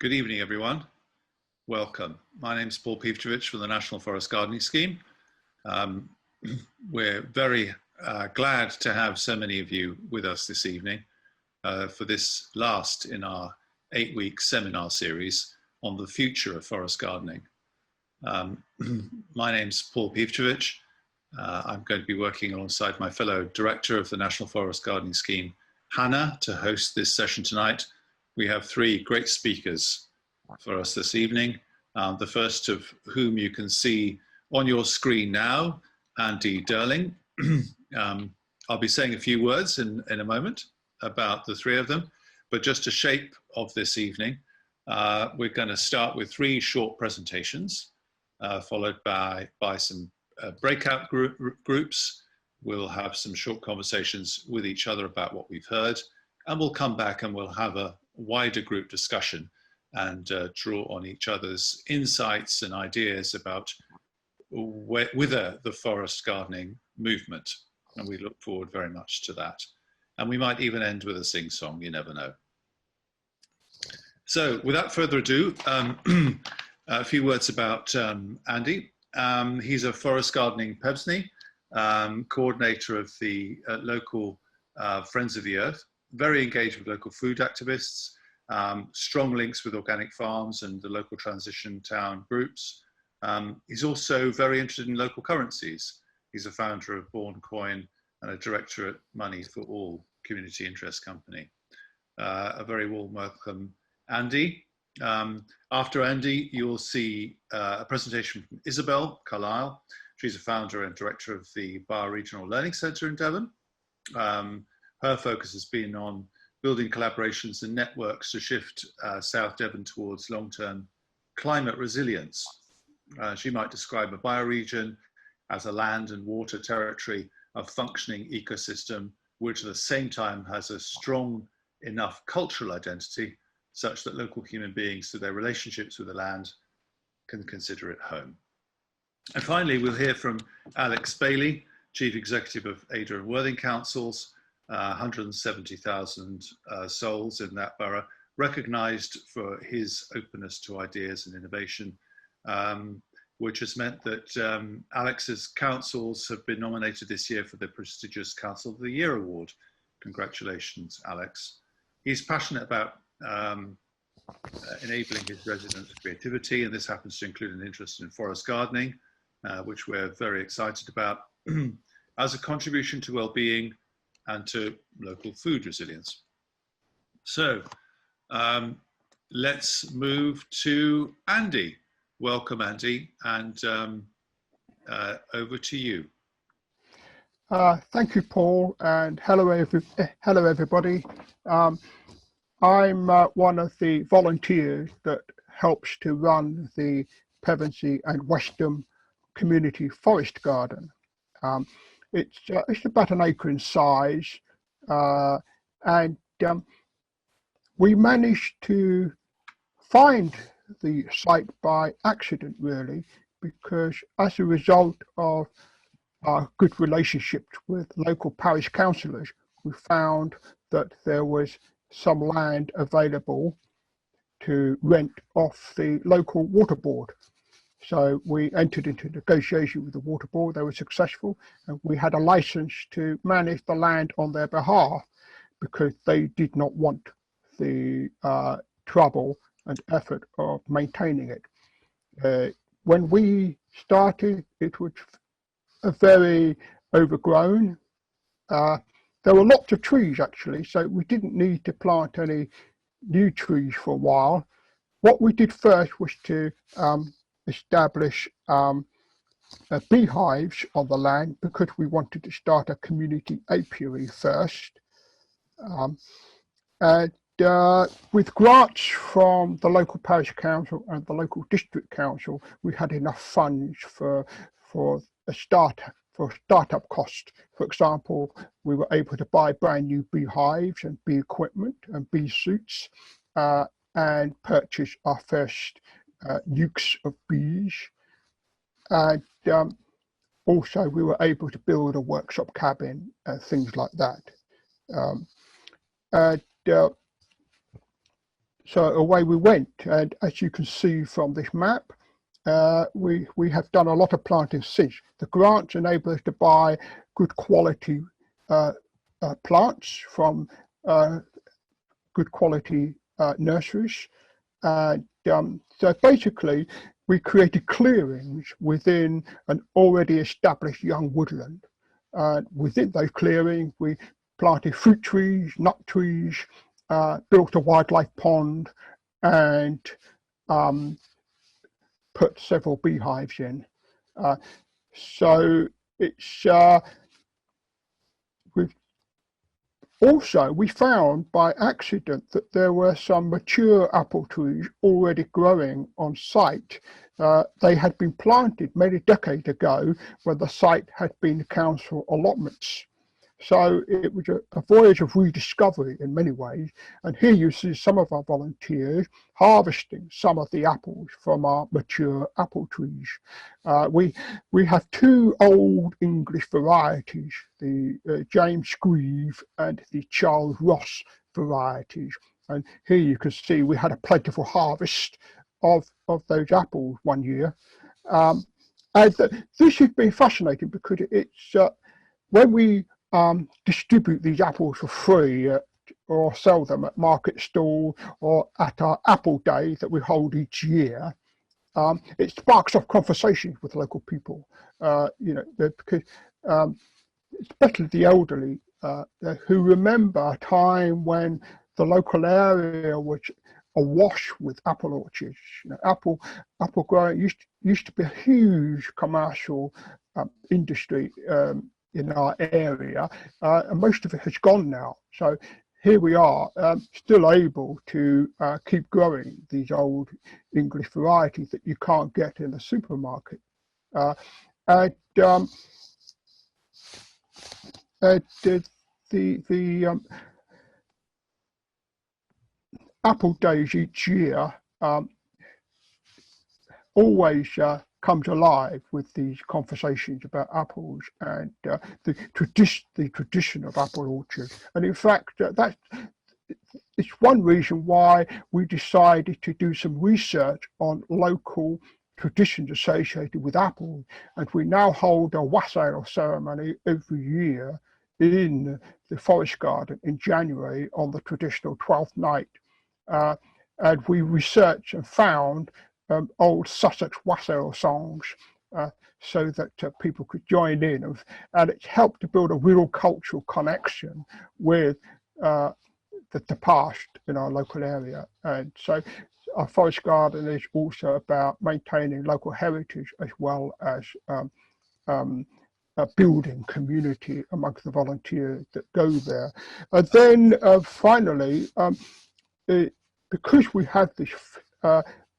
Good evening, everyone. Welcome. My name is Paul Pievchevich from the National Forest Gardening Scheme. We're very glad to have so many of you with us this evening for this last in our 8-week seminar series on the future of forest gardening. My name's Paul Pievchevich. I'm going to be working alongside my fellow director of the National Forest Gardening Scheme, Hannah, to host this session tonight. We have 3 great speakers for us this evening. The first of whom you can see on your screen now, Andy Derling. I'll be saying a few words in a moment about the 3 of them, but just a shape of this evening, we're going to start with 3 short presentations, followed by some breakout groups. We'll have some short conversations with each other about what we've heard, and we'll come back and we'll have a wider group discussion and draw on each other's insights and ideas about the forest gardening movement. And we look forward very much to that. And we might even end with a sing-song, you never know. So without further ado, a few words about Andy. He's a forest gardening Pebsney, coordinator of the local Friends of the Earth, very engaged with local food activists, strong links with organic farms and the local transition town groups. He's also very interested in local currencies. He's a founder of Born Coin and a director at Money for All community interest company. A very warm welcome, Andy. After Andy, you'll see a presentation from Isabel Carlisle. She's a founder and director of the Bioregional Learning Centre in Devon. Her focus has been on building collaborations and networks to shift South Devon towards long-term climate resilience. She might describe a bioregion as a land and water territory of functioning ecosystem, which at the same time has a strong enough cultural identity such that local human beings, through their relationships with the land, can consider it home. And finally, we'll hear from Alex Bailey, Chief Executive of Ada and Worthing Councils, 170,000 souls in that borough, recognised for his openness to ideas and innovation, which has meant that Alex's councils have been nominated this year for the prestigious Council of the Year Award. Congratulations, Alex. He's passionate about enabling his residents' creativity, and this happens to include an interest in forest gardening, which we're very excited about, as a contribution to well-being and to local food resilience. So let's move to Andy. Welcome, Andy, and over to you. Thank you, Paul, and hello everybody. I'm one of the volunteers that helps to run the Pevensey and Westham Community Forest Garden. It's about an acre in size, and we managed to find the site by accident, really, because as a result of our good relationships with local parish councillors, we found that there was some land available to rent off the local water board. So we entered into negotiation with the water board. They were successful, and we had a license to manage the land on their behalf because they did not want the trouble and effort of maintaining it. When we started, it was very overgrown. There were lots of trees actually, so we didn't need to plant any new trees for a while. What we did first was to establish beehives on the land because we wanted to start a community apiary first. With grants from the local parish council and the local district council, we had enough funds for a startup cost. For example, we were able to buy brand new beehives and bee equipment and bee suits, and purchase our first nukes of bees. And also we were able to build a workshop cabin and things like that. So away we went, and as you can see from this map, we have done a lot of planting since. The grants enable us to buy good quality plants from good quality nurseries. And so basically, we created clearings within an already established young woodland. Within those clearings, we planted fruit trees, nut trees, built a wildlife pond, and put several beehives in. So it's we found by accident that there were some mature apple trees already growing on site. They had been planted many decades ago when the site had been council allotments. So it was a voyage of rediscovery in many ways. And here you see some of our volunteers harvesting some of the apples from our mature apple trees. We have two old English varieties, the James Grieve and the Charles Ross varieties. And here you can see we had a plentiful harvest of those apples one year. And this has been fascinating because it's when we distribute these apples for free or sell them at market stall or at our apple day that we hold each year, it sparks off conversations with local people, because especially the elderly who remember a time when the local area was awash with apple orchards. Apple growing used to be a huge commercial industry in our area, and most of it has gone now. So here we are, still able to keep growing these old English varieties that you can't get in the supermarket. And the apple days each year always comes alive with these conversations about apples and the tradition of apple orchards. And in fact, it's one reason why we decided to do some research on local traditions associated with apples. And we now hold a wassail ceremony every year in the forest garden in January on the traditional 12th night. And we researched and found old Sussex wassail songs so that people could join in, and it's helped to build a real cultural connection with the past in our local area. And so our forest garden is also about maintaining local heritage as well as building community amongst the volunteers that go there. And then finally, because we have this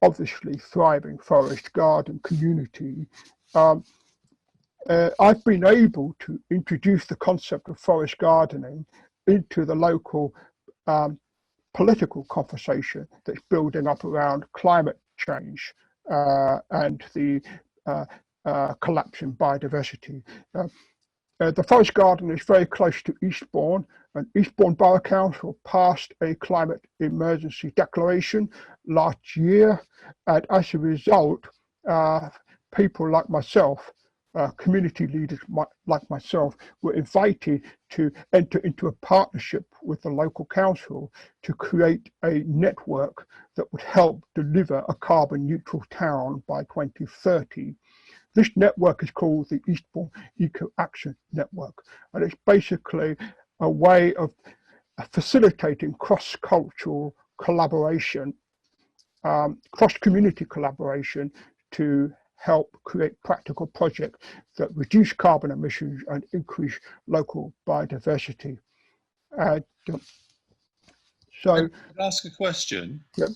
obviously thriving forest garden community, I've been able to introduce the concept of forest gardening into the local political conversation that's building up around climate change and the collapsing biodiversity. The forest garden is very close to Eastbourne, and Eastbourne Borough Council passed a climate emergency declaration last year, and as a result, people like myself, community leaders like myself, were invited to enter into a partnership with the local council to create a network that would help deliver a carbon neutral town by 2030. This network is called the Eastbourne Eco Action Network, and it's basically a way of facilitating cross-cultural collaboration, cross-community collaboration to help create practical projects that reduce carbon emissions and increase local biodiversity. So, I'd ask a question. yeah.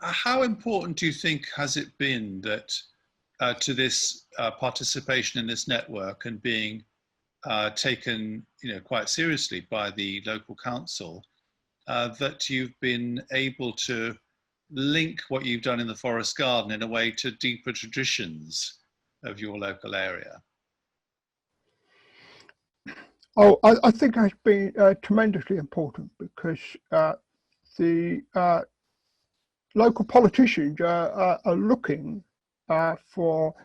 How important do you think has it been that to this participation in this network and being taken, quite seriously by the local council, that you've been able to link what you've done in the forest garden in a way to deeper traditions of your local area? Oh, I think it's been tremendously important because the local politicians are looking for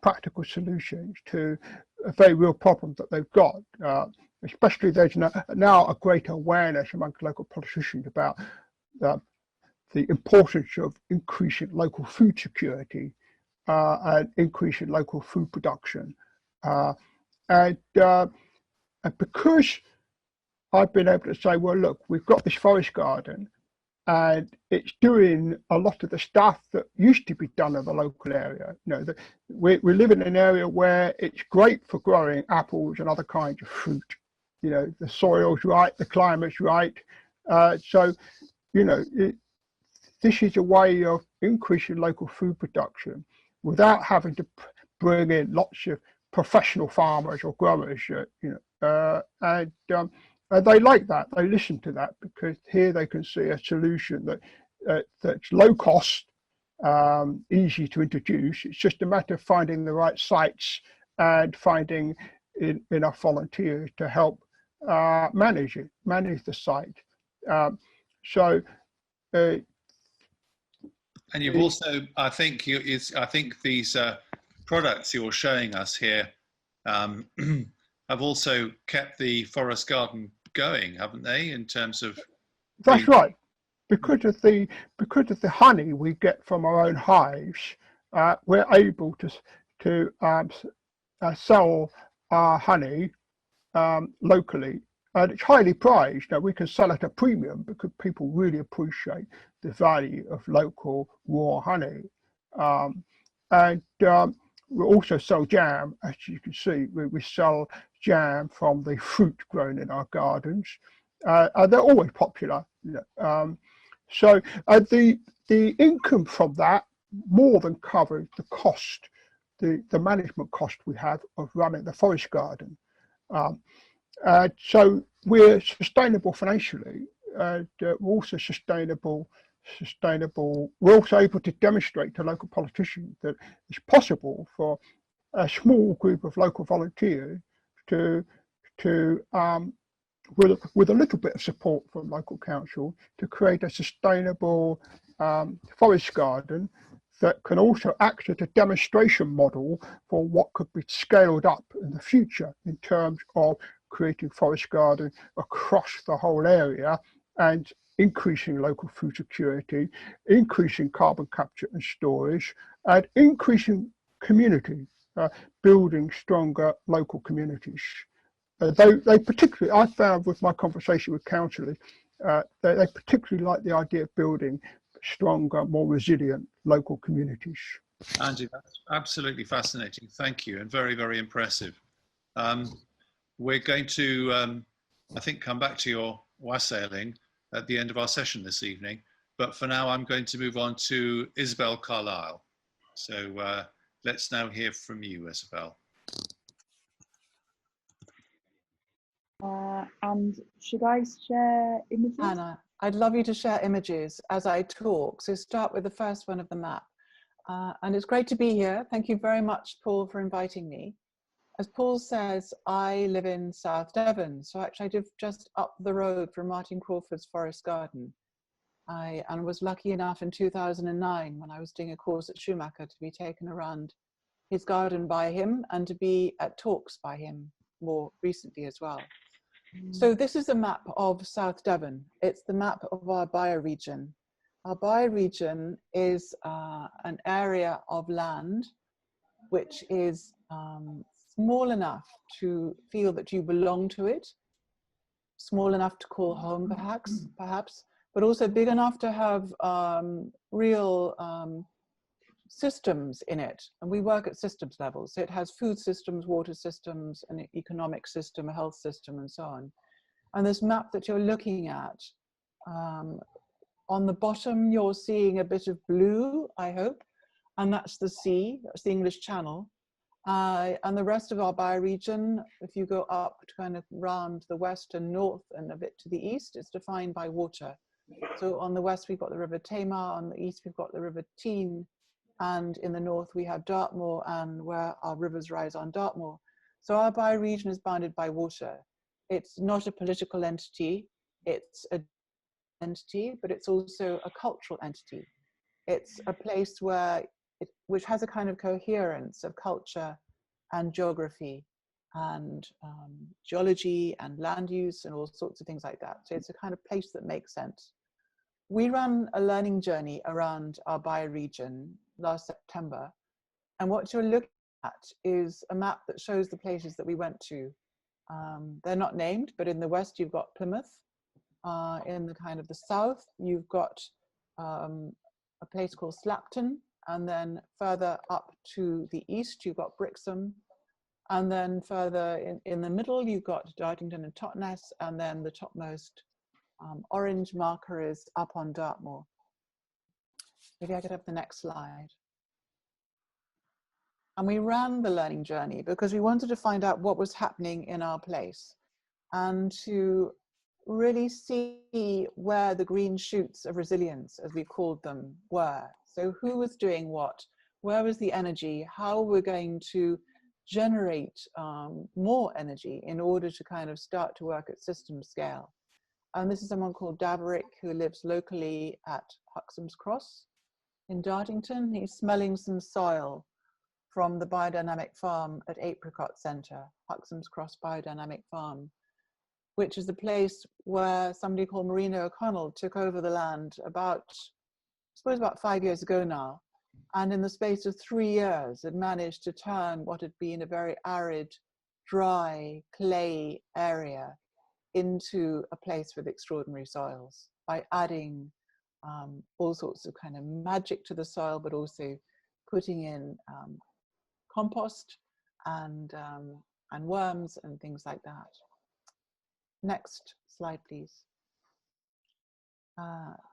practical solutions to a very real problem that they've got. Especially there's now a greater awareness among local politicians about the importance of increasing local food security and increasing local food production. And because I've been able to say, well, look, we've got this forest garden and it's doing a lot of the stuff that used to be done in the local area. You know, we live in an area where it's great for growing apples and other kinds of fruit. You know, the soil's right, the climate's right. So, you know, this is a way of increasing local food production without having to bring in lots of professional farmers or growers, you know, and they like that. They listen to that because here they can see a solution that's low cost, easy to introduce. It's just a matter of finding the right sites and finding enough volunteers to help manage the site. And you've also, I think these products you're showing us here have also kept the forest garden going, haven't they? In terms of that's right, because of the honey we get from our own hives, we're able to sell our honey locally. And it's highly prized. Now we can sell at a premium because people really appreciate the value of local raw honey. And we also sell jam, as you can see. We sell jam from the fruit grown in our gardens. And they're always popular. So the income from that more than covers the cost, the management cost we have of running the forest garden. So we're sustainable financially, and we're also sustainable. We're also able to demonstrate to local politicians that it's possible for a small group of local volunteers to with a little bit of support from local council, to create a sustainable forest garden that can also act as a demonstration model for what could be scaled up in the future in terms of creating forest garden across the whole area and increasing local food security, increasing carbon capture and storage, and increasing community, building stronger local communities. They particularly, I found with my conversation with councillors, they particularly like the idea of building stronger, more resilient local communities. Andy, that's absolutely fascinating. Thank you, and very, very impressive. We're going to, I think, come back to your wassailing at the end of our session this evening. But for now, I'm going to move on to Isabel Carlisle. So let's now hear from you, Isabel. And should I share images? Anna, I'd love you to share images as I talk. So start with the first one of the map. And it's great to be here. Thank you very much, Paul, for inviting me. As Paul says, I live in South Devon. So actually I live just up the road from Martin Crawford's forest garden. And was lucky enough in 2009 when I was doing a course at Schumacher to be taken around his garden by him and to be at talks by him more recently as well. So this is a map of South Devon. It's the map of our bioregion. Our bioregion is an area of land which is small enough to feel that you belong to it, small enough to call home perhaps, but also big enough to have real systems in it. And we work at systems levels. So it has food systems, water systems, an economic system, a health system, and so on. And this map that you're looking at, on the bottom, you're seeing a bit of blue, I hope, and that's the sea, that's the English Channel. And the rest of our bioregion, if you go up to kind of round the west and north and a bit to the east, it's defined by water. So on the west, we've got the River Tamar, on the east, we've got the River Tean, and in the north, we have Dartmoor, and where our rivers rise on Dartmoor. So our bioregion is bounded by water. It's not a political entity, it's an entity, but it's also a cultural entity. It's a place where which has a kind of coherence of culture and geography and geology and land use and all sorts of things like that. So it's a kind of place that makes sense. We ran a learning journey around our bioregion last September. And what you're looking at is a map that shows the places that we went to. They're not named, but in the west, you've got Plymouth. In the kind of the south, you've got a place called Slapton. And then further up to the east, you've got Brixham. And then further in the middle, you've got Dartington and Totnes. And then the topmost orange marker is up on Dartmoor. Maybe I could have the next slide. And we ran the learning journey because we wanted to find out what was happening in our place and to really see where the green shoots of resilience, as we called them, were. So who was doing what? Where was the energy? How we're going to generate more energy in order to kind of start to work at system scale. And this is someone called Daverick who lives locally at Huxham's Cross in Dartington. He's smelling some soil from the biodynamic farm at Apricot Centre, Huxham's Cross Biodynamic Farm, which is the place where somebody called Marina O'Connell took over the land about, I suppose about 5 years ago now. And in the space of 3 years, had managed to turn what had been a very arid, dry, clay area into a place with extraordinary soils by adding all sorts of kind of magic to the soil, but also putting in compost and worms and things like that. Next slide, please.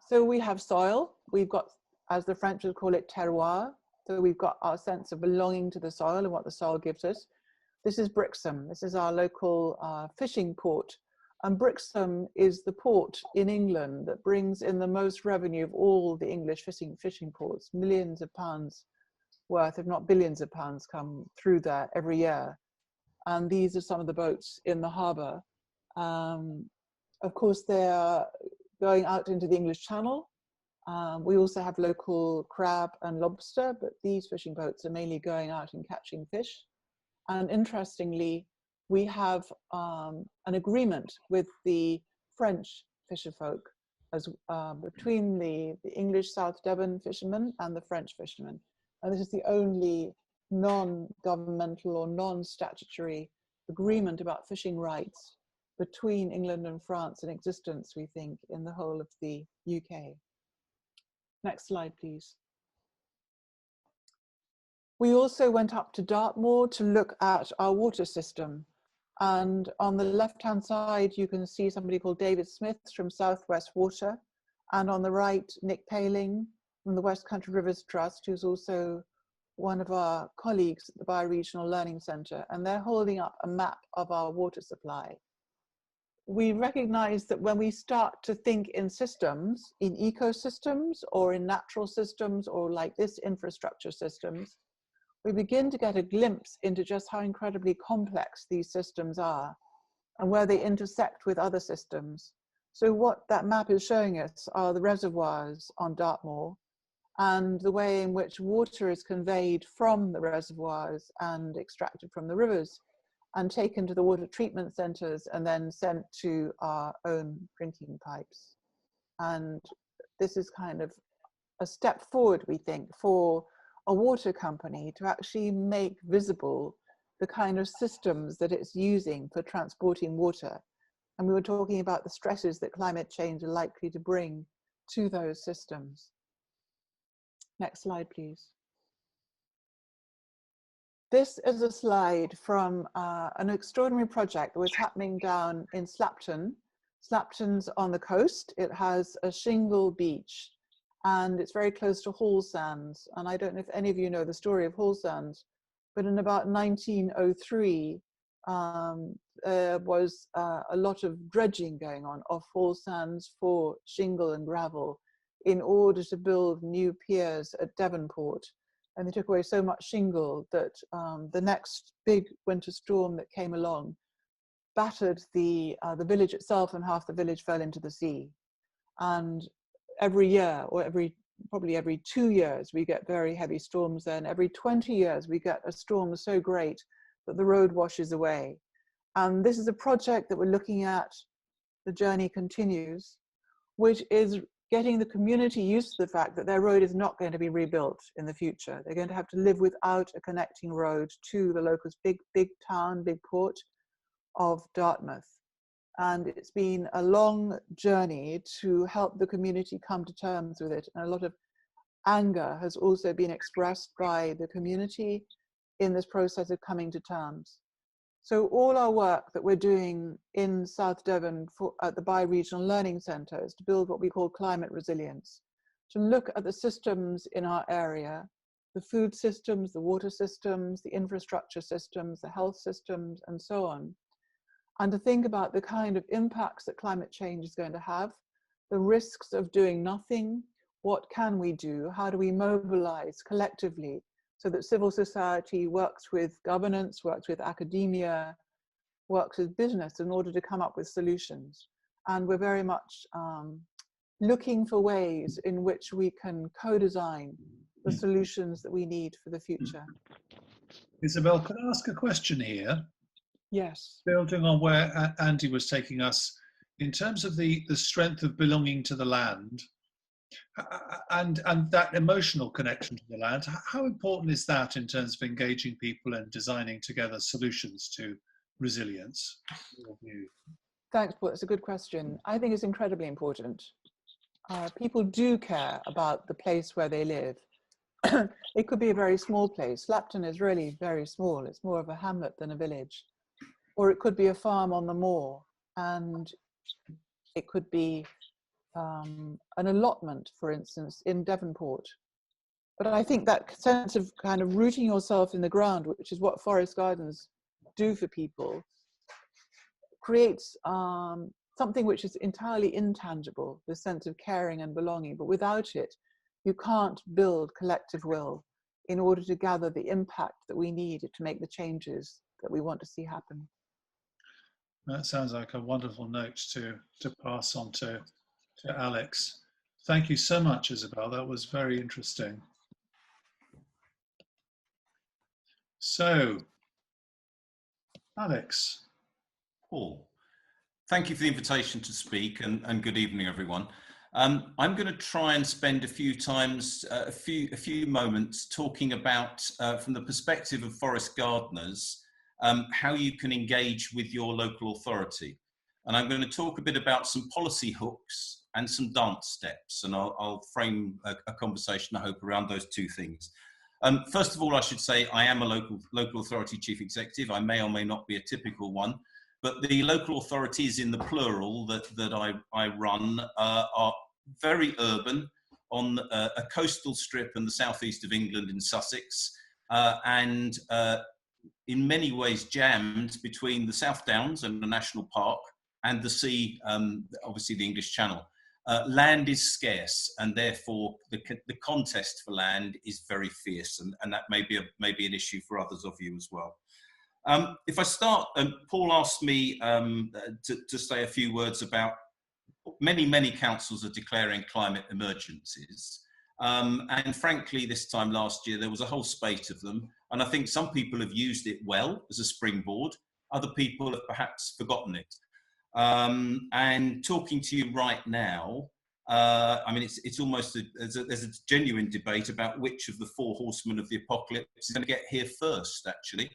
So we have soil. We've got, as the French would call it, terroir. So we've got our sense of belonging to the soil and what the soil gives us. This is Brixham. This is our local fishing port. And Brixham is the port in England that brings in the most revenue of all the English fishing ports. Millions of pounds worth, if not billions of pounds, come through there every year. And these are some of the boats in the harbour. Of course, they are going out into the English Channel. We also have local crab and lobster, but these fishing boats are mainly going out and catching fish. And interestingly, we have an agreement with the French fisherfolk as between the English South Devon fishermen and the French fishermen. And this is the only non-governmental or non-statutory agreement about fishing rights between England and France in existence, we think, in the whole of the UK. Next slide, please. We also went up to Dartmoor to look at our water system. And on the left-hand side, you can see somebody called David Smith from Southwest Water. And on the right, Nick Paling from the West Country Rivers Trust, who's also one of our colleagues at the Bioregional Learning Centre. And they're holding up a map of our water supply. We recognize that when we start to think in systems, in ecosystems or in natural systems or like this infrastructure systems, we begin to get a glimpse into just how incredibly complex these systems are and where they intersect with other systems. So what that map is showing us are the reservoirs on Dartmoor and the way in which water is conveyed from the reservoirs and extracted from the rivers and taken to the water treatment centres and then sent to our own drinking pipes. And this is kind of a step forward, we think, for a water company to actually make visible the kind of systems that it's using for transporting water. And we were talking about the stresses that climate change are likely to bring to those systems. Next slide, please. This is a slide from an extraordinary project that was happening down in Slapton. Slapton's on the coast. It has a shingle beach and it's very close to Hall Sands. And I don't know if any of you know the story of Hall Sands, but in about 1903, there was a lot of dredging going on off Hall Sands for shingle and gravel in order to build new piers at Devonport. And they took away so much shingle that the next big winter storm that came along battered the village itself, and half the village fell into the sea. And every year, or probably every 2 years, we get very heavy storms. Then every 20 years, we get a storm so great that the road washes away. And this is a project that we're looking at, the journey continues, which is getting the community used to the fact that their road is not going to be rebuilt in the future. They're going to have to live without a connecting road to the local big town, big port of Dartmouth. And it's been a long journey to help the community come to terms with it. And a lot of anger has also been expressed by the community in this process of coming to terms. So all our work that we're doing in South Devon at the Bi-Regional Learning Centre is to build what we call climate resilience, to look at the systems in our area, the food systems, the water systems, the infrastructure systems, the health systems, and so on, and to think about the kind of impacts that climate change is going to have, the risks of doing nothing, what can we do, how do we mobilize collectively so that civil society works with governance, works with academia, works with business in order to come up with solutions. And we're very much looking for ways in which we can co-design the solutions that we need for the future. Isabel, could I ask a question here? Yes. Building on where Andy was taking us, in terms of the strength of belonging to the land, and that emotional connection to the land, how important is that in terms of engaging people and designing together solutions to resilience? Thanks, Paul. It's a good question. I think it's incredibly important. People do care about the place where they live. It could be a very small place. Slapton is really very small. It's more of a hamlet than a village. Or it could be a farm on the moor, and it could be an allotment, for instance, in Devonport. But I think that sense of kind of rooting yourself in the ground, which is what forest gardens do for people, creates something which is entirely intangible, the sense of caring and belonging. But without it, you can't build collective will in order to gather the impact that we need to make the changes that we want to see happen. That sounds like a wonderful note to pass on to Alex. Thank you so much, Isabel. That was very interesting. So, Alex. Paul, thank you for the invitation to speak, and good evening, everyone. I'm going to try and spend a few moments talking about, from the perspective of forest gardeners, how you can engage with your local authority. And I'm going to talk a bit about some policy hooks and some dance steps, and I'll frame a conversation, I hope, around those two things. First of all, I should say I am a local authority chief executive. I may or may not be a typical one, but the local authorities in the plural that I run are very urban, on a coastal strip in the southeast of England in Sussex, and in many ways jammed between the South Downs and the National Park and the sea, obviously the English Channel. Land is scarce, and therefore the contest for land is very fierce, and that may be an issue for others of you as well. If I start, Paul asked me to say a few words about many councils are declaring climate emergencies. And frankly, this time last year, there was a whole spate of them. And I think some people have used it well as a springboard. Other people have perhaps forgotten it. And talking to you right now, I mean, it's almost, there's a genuine debate about which of the four horsemen of the apocalypse is going to get here first, actually.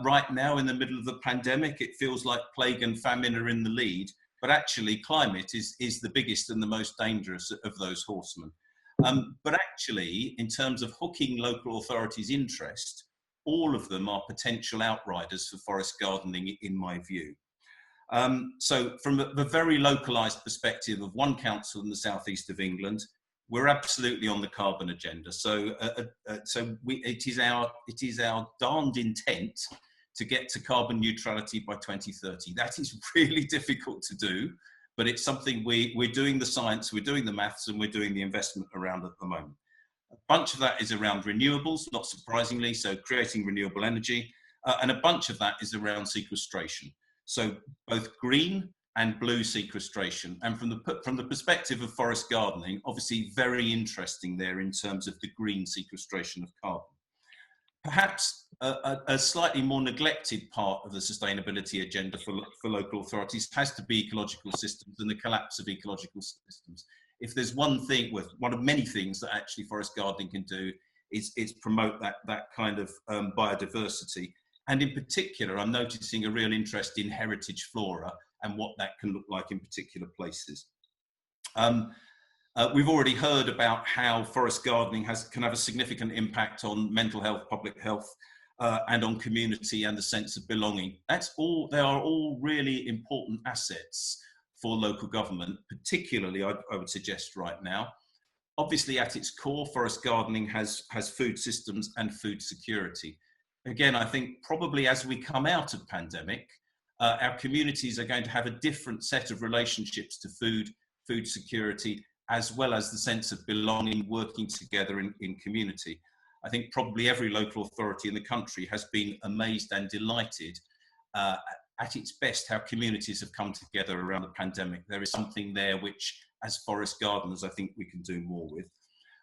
Right now, in the middle of the pandemic, it feels like plague and famine are in the lead, but actually climate is the biggest and the most dangerous of those horsemen. But actually, in terms of hooking local authorities' interest, all of them are potential outriders for forest gardening, in my view. So from the very localised perspective of one council in the southeast of England, we're absolutely on the carbon agenda. So, it is our darned intent to get to carbon neutrality by 2030. That is really difficult to do, but it's something we're doing the science, we're doing the maths, and we're doing the investment around at the moment. A bunch of that is around renewables, not surprisingly, so creating renewable energy, and a bunch of that is around sequestration. So both green and blue sequestration. And from the perspective of forest gardening, obviously very interesting there in terms of the green sequestration of carbon. Perhaps a slightly more neglected part of the sustainability agenda for local authorities has to be ecological systems and the collapse of ecological systems. If there's one thing, well, one of many things that actually forest gardening can do is promote that kind of biodiversity. And in particular, I'm noticing a real interest in heritage flora and what that can look like in particular places. We've already heard about how forest gardening can have a significant impact on mental health, public health, and on community and the sense of belonging. They are all really important assets for local government, particularly I would suggest right now. Obviously at its core, forest gardening has food systems and food security. Again, I think probably as we come out of pandemic, our communities are going to have a different set of relationships to food security, as well as the sense of belonging, working together in community. I think probably every local authority in the country has been amazed and delighted at its best how communities have come together around the pandemic. There is something there which, as forest gardeners, I think we can do more with.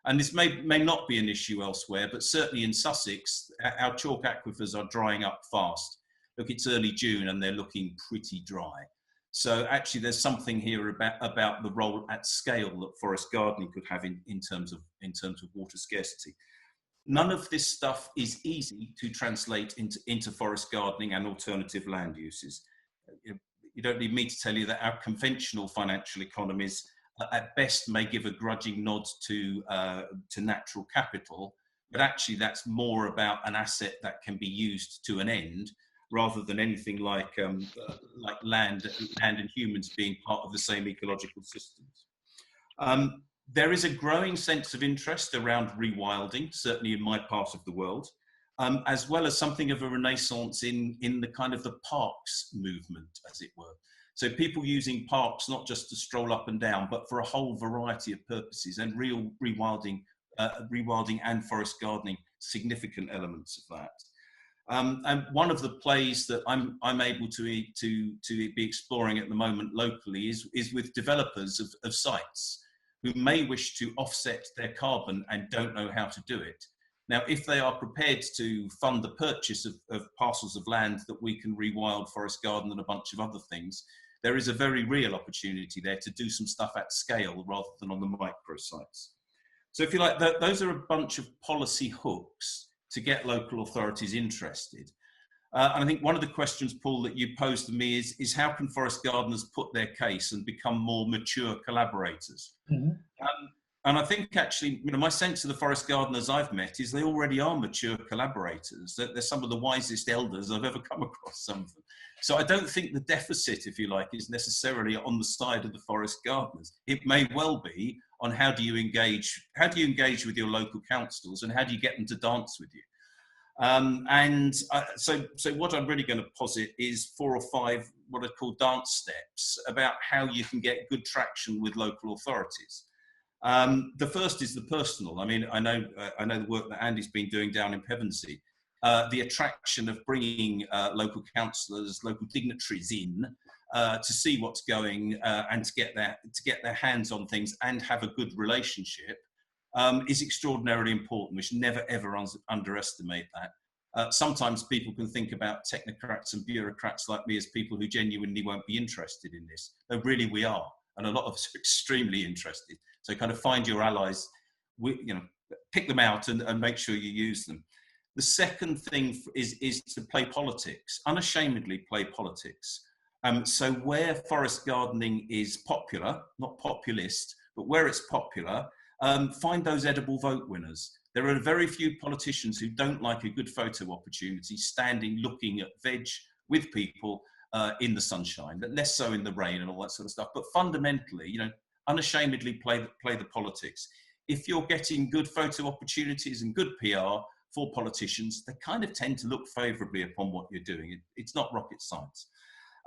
And this may not be an issue elsewhere, but certainly in Sussex, our chalk aquifers are drying up fast. Look, it's early June and they're looking pretty dry. So actually there's something here about the role at scale that forest gardening could have in terms of water scarcity. None of this stuff is easy to translate into forest gardening and alternative land uses. You don't need me to tell you that our conventional financial economies at best may give a grudging nod to natural capital, but actually that's more about an asset that can be used to an end, rather than anything like land and humans being part of the same ecological systems. There is a growing sense of interest around rewilding, certainly in my part of the world, as well as something of a renaissance in the kind of the parks movement, as it were. So people using parks not just to stroll up and down, but for a whole variety of purposes, and real rewilding and forest gardening, significant elements of that. And one of the plays that I'm able to be exploring at the moment locally is with developers of sites who may wish to offset their carbon and don't know how to do it. Now, if they are prepared to fund the purchase of parcels of land that we can rewild, forest garden and a bunch of other things, there is a very real opportunity there to do some stuff at scale rather than on the micro sites. So if you like, those are a bunch of policy hooks to get local authorities interested. And I think one of the questions, Paul, that you posed to me is how can forest gardeners put their case and become more mature collaborators? Mm-hmm. And I think actually, my sense of the forest gardeners I've met is they already are mature collaborators. They're some of the wisest elders I've ever come across, some of them. So I don't think the deficit, if you like, is necessarily on the side of the forest gardeners. It may well be on how do you engage with your local councils and how do you get them to dance with you? So what I'm really going to posit is 4 or 5 what I call dance steps about how you can get good traction with local authorities. The first is the personal. I mean, I know the work that Andy's been doing down in Pevensey, the attraction of bringing local councillors, local dignitaries in to see what's going and to get their hands on things and have a good relationship is extraordinarily important. We should never ever underestimate that. Sometimes people can think about technocrats and bureaucrats like me as people who genuinely won't be interested in this. Though really we are, and a lot of us are extremely interested. So kind of find your allies, pick them out and make sure you use them. The second thing is to play politics, unashamedly play politics. So where forest gardening is popular, not populist, but where it's popular, find those edible vote winners. There are very few politicians who don't like a good photo opportunity, standing, looking at veg with people in the sunshine, but less so in the rain and all that sort of stuff. But fundamentally, unashamedly play the politics. If you're getting good photo opportunities and good PR for politicians, they kind of tend to look favourably upon what you're doing. It's not rocket science.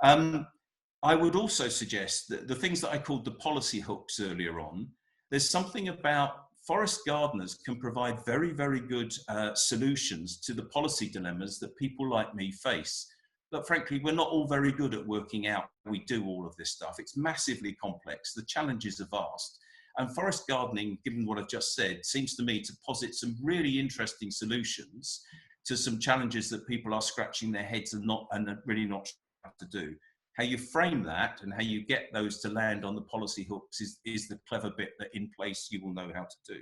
I would also suggest that the things that I called the policy hooks earlier on, there's something about forest gardeners can provide very, very good solutions to the policy dilemmas that people like me face. look, frankly, we're not all very good at working out how we do all of this stuff. It's massively complex. The challenges are vast. And forest gardening, given what I've just said, seems to me to posit some really interesting solutions to some challenges that people are scratching their heads and are really not sure what to do. How you frame that and how you get those to land on the policy hooks is the clever bit that in place you will know how to do.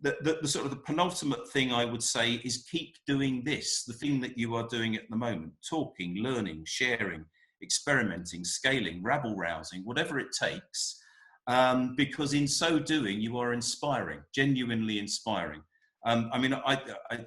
The sort of the penultimate thing I would say is keep doing this, the thing that you are doing at the moment, talking, learning, sharing, experimenting, scaling, rabble rousing, whatever it takes, because in so doing, you are inspiring, genuinely inspiring. I mean,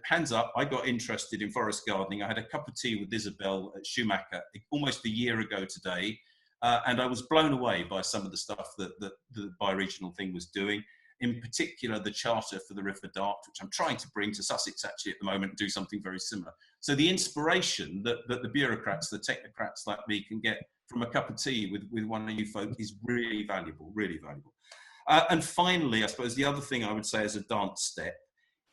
hands up, I got interested in forest gardening. I had a cup of tea with Isabel at Schumacher almost a year ago today, and I was blown away by some of the stuff that the bioregional thing was doing. In particular, the Charter for the River Dart, which I'm trying to bring to Sussex actually at the moment and do something very similar. So the inspiration that the bureaucrats, the technocrats like me can get from a cup of tea with one of you folk is really valuable, really valuable. And finally, I suppose the other thing I would say as a dance step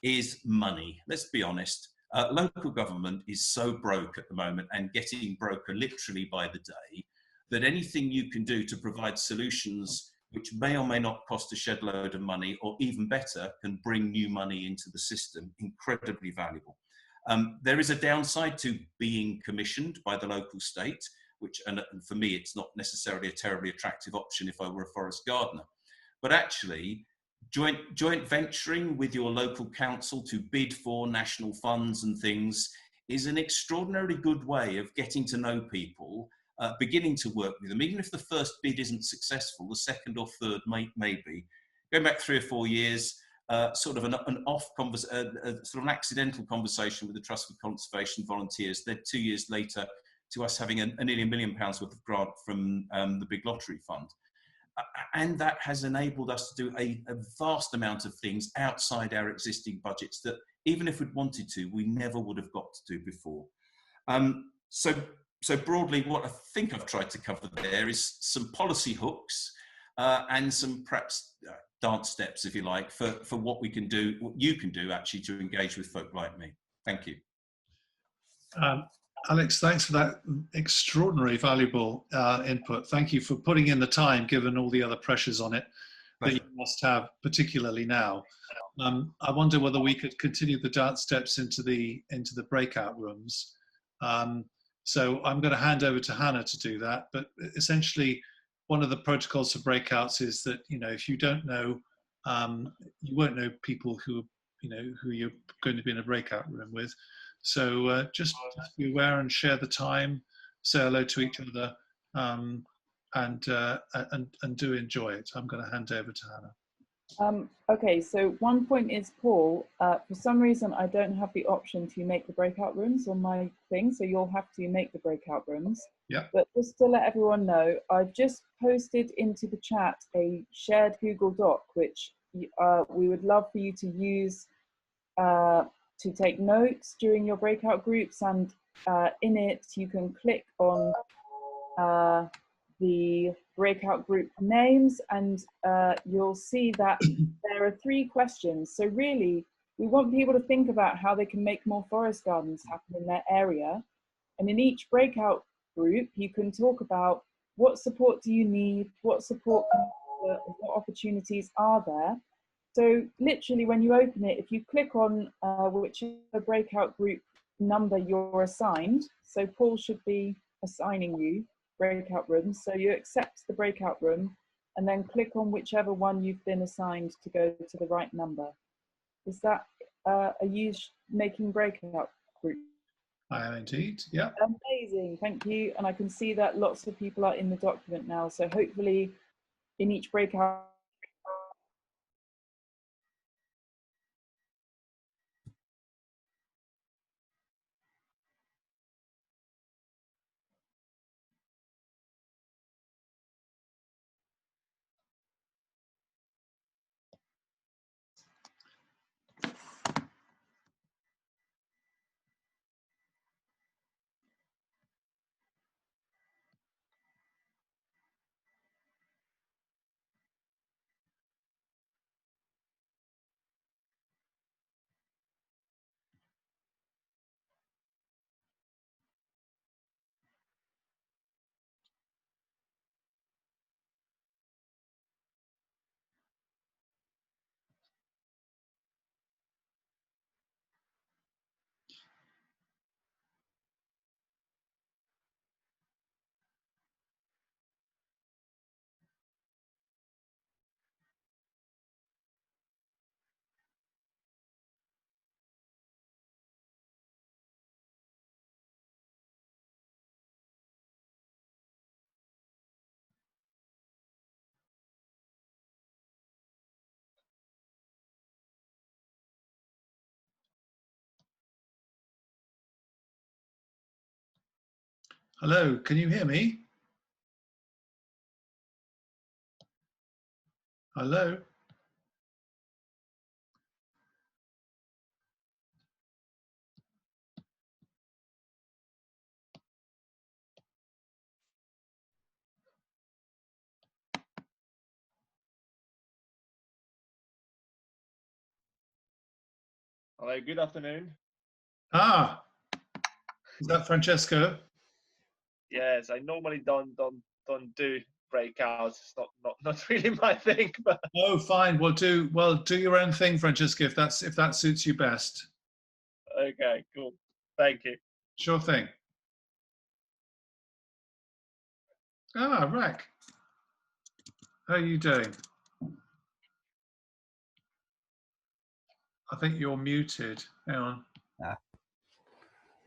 is money. Let's be honest. Local government is so broke at the moment and getting broker literally by the day that anything you can do to provide solutions which may or may not cost a shed load of money, or even better, can bring new money into the system, incredibly valuable. There is a downside to being commissioned by the local state, which, and for me, it's not necessarily a terribly attractive option if I were a forest gardener. But actually, joint venturing with your local council to bid for national funds and things is an extraordinarily good way of getting to know people, beginning to work with them. Even if the first bid isn't successful, the second or third may be. Going back 3 or 4 years, sort of an sort of an accidental conversation with the Trust for Conservation volunteers led 2 years later to us having nearly £1 million worth of grant from the Big Lottery Fund. And that has enabled us to do a vast amount of things outside our existing budgets that even if we'd wanted to, we never would have got to do before. So broadly, what I think I've tried to cover there is some policy hooks and some perhaps dance steps, if you like, for what we can do, what you can do actually to engage with folk like me. Thank you. Alex, thanks for that extraordinary valuable input. Thank you for putting in the time, given all the other pressures on it that you must have, particularly now. I wonder whether we could continue the dance steps into the breakout rooms. So I'm going to hand over to Hannah to do that. But essentially, one of the protocols for breakouts is that, you know, if you don't know, you won't know people who you're going to be in a breakout room with. So just be aware and share the time, say hello to each other, and do enjoy it. I'm going to hand over to Hannah. Okay, so one point is, Paul, for some reason I don't have the option to make the breakout rooms on my thing, so you'll have to make the breakout rooms. Yeah. But just to let everyone know, I've just posted into the chat a shared Google Doc, which we would love for you to use to take notes during your breakout groups, and in it you can click on the breakout group names, and you'll see that there are 3 questions. So really, we want people to think about how they can make more forest gardens happen in their area. And in each breakout group, you can talk about what support do you need, what support, what opportunities are there. So literally, when you open it, if you click on whichever breakout group number you're assigned, so Paul should be assigning you breakout rooms, so you accept the breakout room and then click on whichever one you've been assigned to go to the right number. Is that, are you making breakout groups? I am indeed, yeah. Amazing, thank you. And I can see that lots of people are in the document now, so hopefully in each breakout Hello, can you hear me? Hello? Hello, good afternoon. Ah, is that Francesco? Yes, I normally don't do breakouts. It's not really my thing, but Oh, fine. Well, do your own thing, Francesco, if that suits you best. okay, cool. Thank you. Sure thing. Ah, Rack. How are you doing? I think you're muted. Hang on. I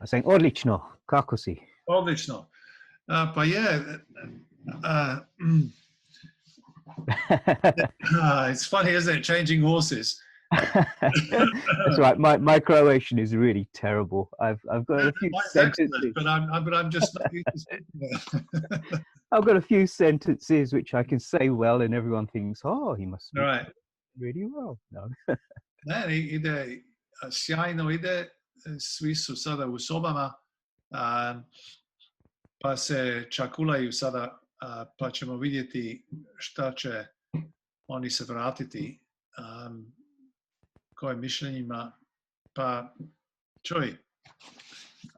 was saying, odlično, kako si? Odlično. But yeah, it's funny, isn't it? Changing horses. That's right. My Croatian is really terrible. I've got a few Mine's sentences. excellent, but I'm just not used to speaking it. I've got a few sentences which I can say well, and everyone thinks, "Oh, he must speak Right. really well." No. Ne, ide sjajno ide, svi su sada u sobama, pa se čakulaju sada, pa ćemo vidjeti šta će oni se vratiti, koje mišljenjima, pa čuj.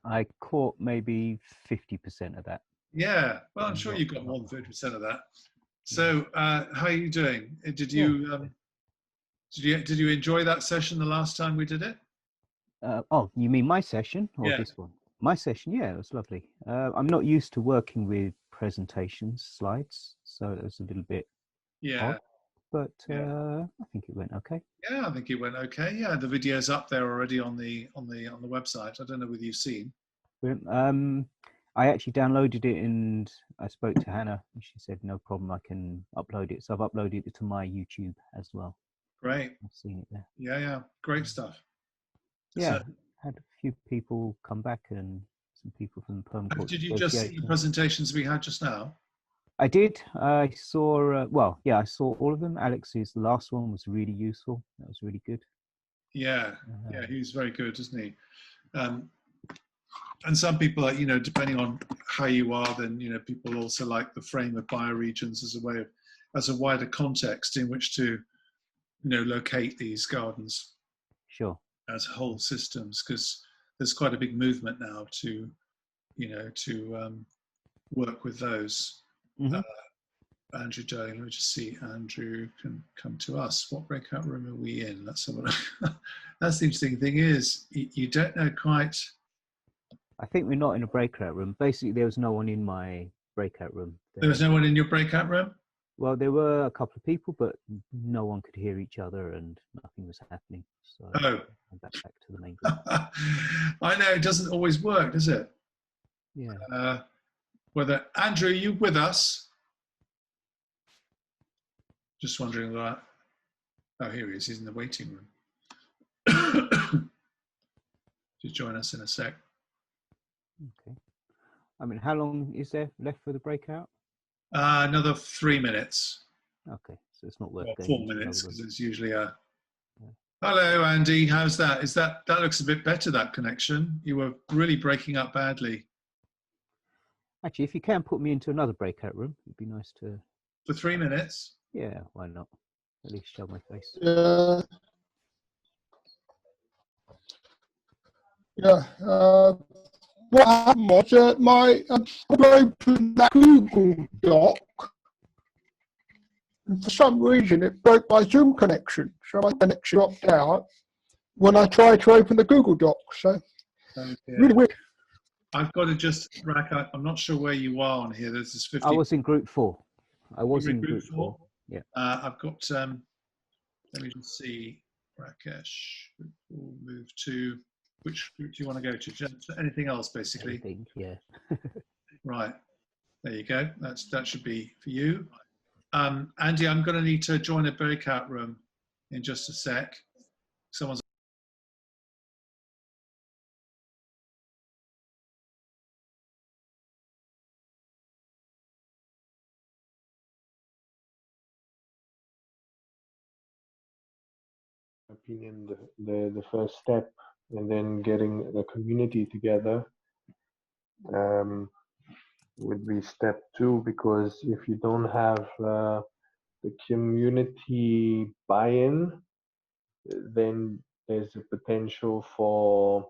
I caught maybe 50% of that. Yeah, well, I'm sure you got more than 50% of that. So, how are you doing? Did you enjoy that session the last time we did it? Oh, you mean my session or Yeah. this one? My session, yeah, it was lovely. I'm not used to working with presentations, slides, so it was a little bit Yeah. odd, but Yeah. I think it went okay. Yeah, I think it went okay. Yeah, the video's up there already on the website. I don't know whether you've seen. I actually downloaded it and I spoke to Hannah and she said no problem, I can upload it. So I've uploaded it to my YouTube as well. Great. I've seen it there. Yeah, great stuff. Yeah, So, had a few people come back and some people from the Permaculture did you just see the Association. presentations we had just now? I did. I saw, I saw all of them. Alex's last one was really useful. That was really good. Yeah, he's very good, isn't he? And some people are, depending on how you are, then, people also like the frame of bioregions as a wider context in which to, locate these gardens. Sure. As whole systems, because there's quite a big movement now to, work with those. Mm-hmm. Andrew Darling, let me just see. Andrew can come to us. What breakout room are we in? Let's have a look. That's the interesting thing is you don't know quite. I think we're not in a breakout room. Basically, there was no one in my breakout room. There was no one in your breakout room? Well, there were a couple of people, but no one could hear each other and nothing was happening. So I'm back to the main group. I know, it doesn't always work, does it? Yeah. Whether Andrew, are you with us? Just wondering that. Oh, here he is. He's in the waiting room. Just join us in a sec. Okay. I mean, how long is there left for the breakout? Another 3 minutes. Okay, so it's not worth Well, going 4 into minutes, another because it's usually a. Hello, Andy. How's that? That looks a bit better, that connection. You were really breaking up badly. Actually, if you can put me into another breakout room, it'd be nice to. For 3 minutes? Yeah, why not? At least show my face. What happened was I opened that Google Doc, and for some reason it broke my Zoom connection, so my connection dropped out when I tried to open the Google Doc. So really weird. I've got to just rack up. I'm not sure where you are on here. There's this 50. I was in group 4. I was You're in group 4. Yeah. I've got. Let me just see. Rakesh. We'll move to. Which group do you want to go to? Just anything else, basically. Anything, yeah. Right. There you go. That should be for you. Andy, I'm going to need to join a breakout room in just a sec. Someone's opinion, the first step, and then getting the community together would be step 2, because if you don't have the community buy-in, then there's a potential for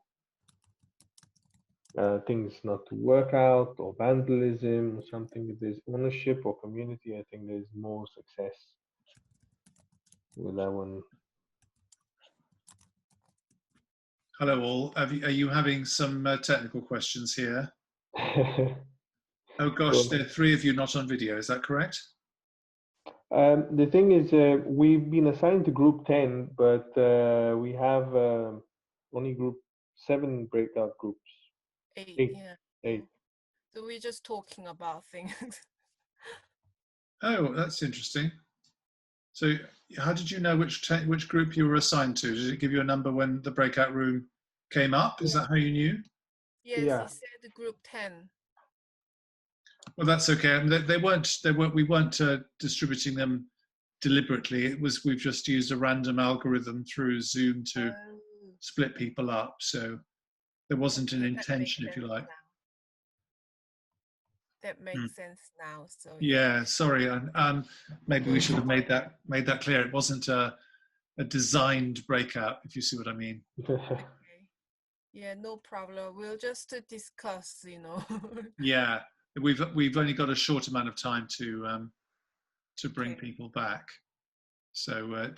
things not to work out, or vandalism or something. If there's ownership or community, I think there's more success with that one. Hello all. Are you having some technical questions here? Oh gosh, there are 3 of you not on video. Is that correct? The thing is, we've been assigned to group 10, but we have only group 7 breakout groups. 8. Yeah. 8. So we're just talking about things. Oh, that's interesting. So how did you know which group you were assigned to? Did it give you a number when the breakout room came up? Is that how you knew? Yes, Yeah. he said group 10. Well, that's okay. I mean, we weren't distributing them deliberately. We've just used a random algorithm through Zoom to split people up. So there wasn't an intention, if you like. That makes sense now. So yeah, sorry. Maybe we should have made that clear. It wasn't a designed breakout, if you see what I mean. okay. Yeah, no problem. We'll just discuss, you know. Yeah, we've only got a short amount of time to bring people back. So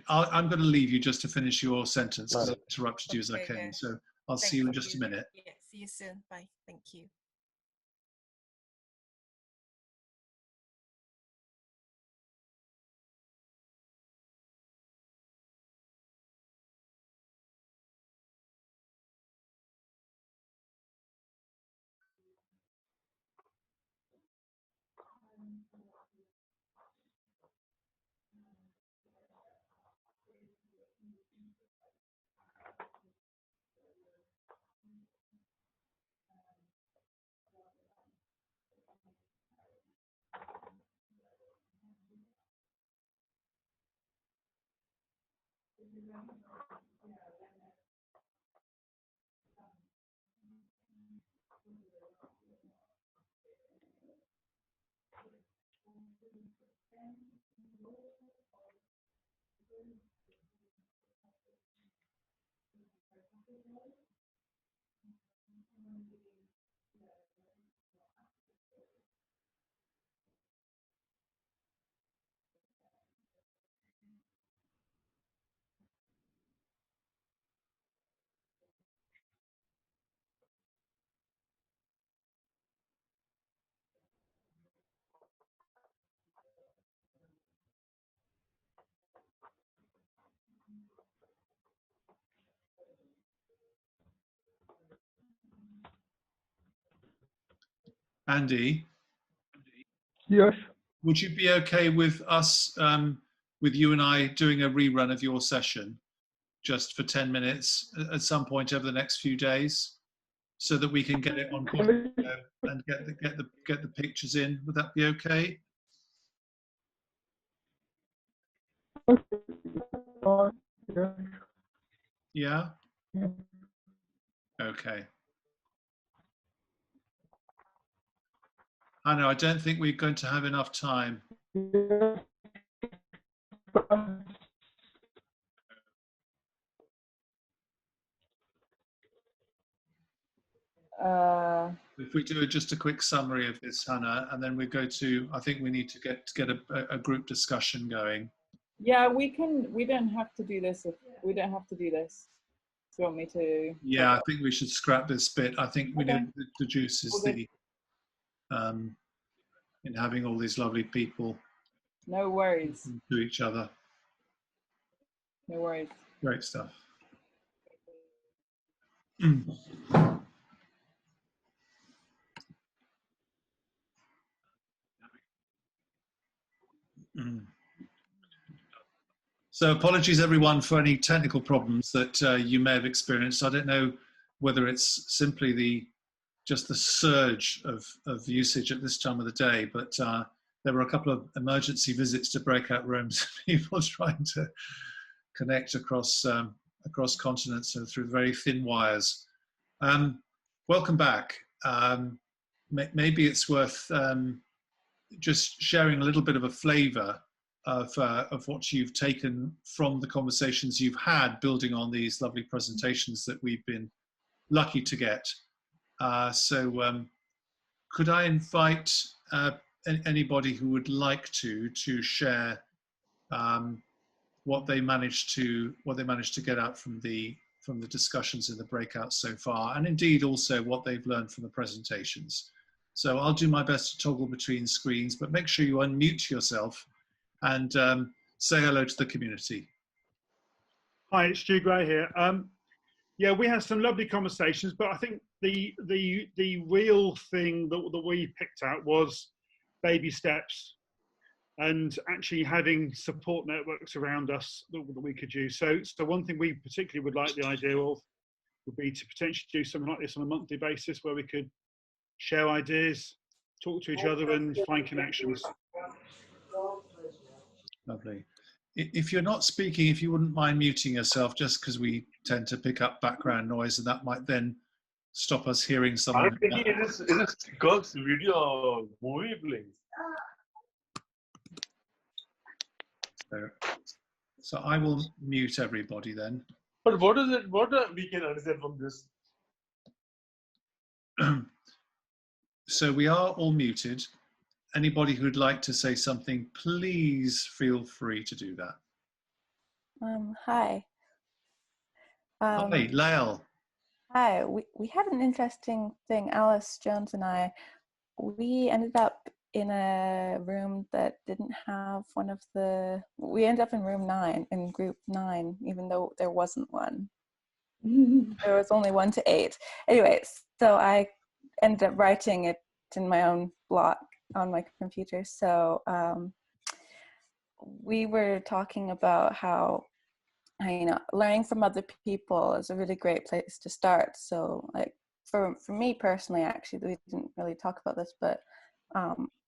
I'm going to leave you just to finish your sentence, because I interrupted you as I came. So I'll see you in just a minute. Yeah, see you soon. Bye. Thank you. Andy? Yes. Would you be okay with us, with you and I doing a rerun of your session just for 10 minutes at some point over the next few days, so that we can get it on video and get the pictures in? Would that be okay? Yeah? Okay. I know, I don't think we're going to have enough time. If we do just a quick summary of this, Hannah, and then we go to, I think we need to get a group discussion going. Yeah, we don't have to do this. We don't have to do this. Do you want me to? Yeah, I think we should scrap this bit. I think we know the juice is Okay. in having all these lovely people. No worries. To each other. No worries. Great stuff. So apologies everyone for any technical problems that you may have experienced. I don't know whether it's simply just the surge of usage at this time of the day, but there were a couple of emergency visits to breakout rooms, people trying to connect across across continents and through very thin wires. Welcome back. Maybe it's worth just sharing a little bit of a flavour of what you've taken from the conversations you've had, building on these lovely presentations that we've been lucky to get. Could I invite anybody who would like to share what they managed to get out from the discussions in the breakouts so far, and indeed also what they've learned from the presentations. So I'll do my best to toggle between screens, but make sure you unmute yourself and say hello to the community. Hi, it's Stu Gray here. Yeah, we had some lovely conversations, but I think the real thing that we picked out was baby steps and actually having support networks around us that we could use. So one thing we particularly would like the idea of would be to potentially do something like this on a monthly basis where we could share ideas, talk to each other and find connections. Lovely. If you're not speaking, if you wouldn't mind muting yourself, just because we tend to pick up background noise and that might then stop us hearing someone. I'm thinking it is Kirk's video movie playing. So I will mute everybody then. But what is it? What we can understand from this? So we are all muted. Anybody who'd like to say something, please feel free to do that. Hi. Hi, Lael. Hi. We had an interesting thing. Alice Jones and I, we ended up in a room that didn't have one of the. We ended up in room 9, in group 9, even though there wasn't one. There was only 1 to 8. Anyway, so I ended up writing it in my own block on my computer. So we were talking about how learning from other people is a really great place to start. So like for me personally, actually, we didn't really talk about this, but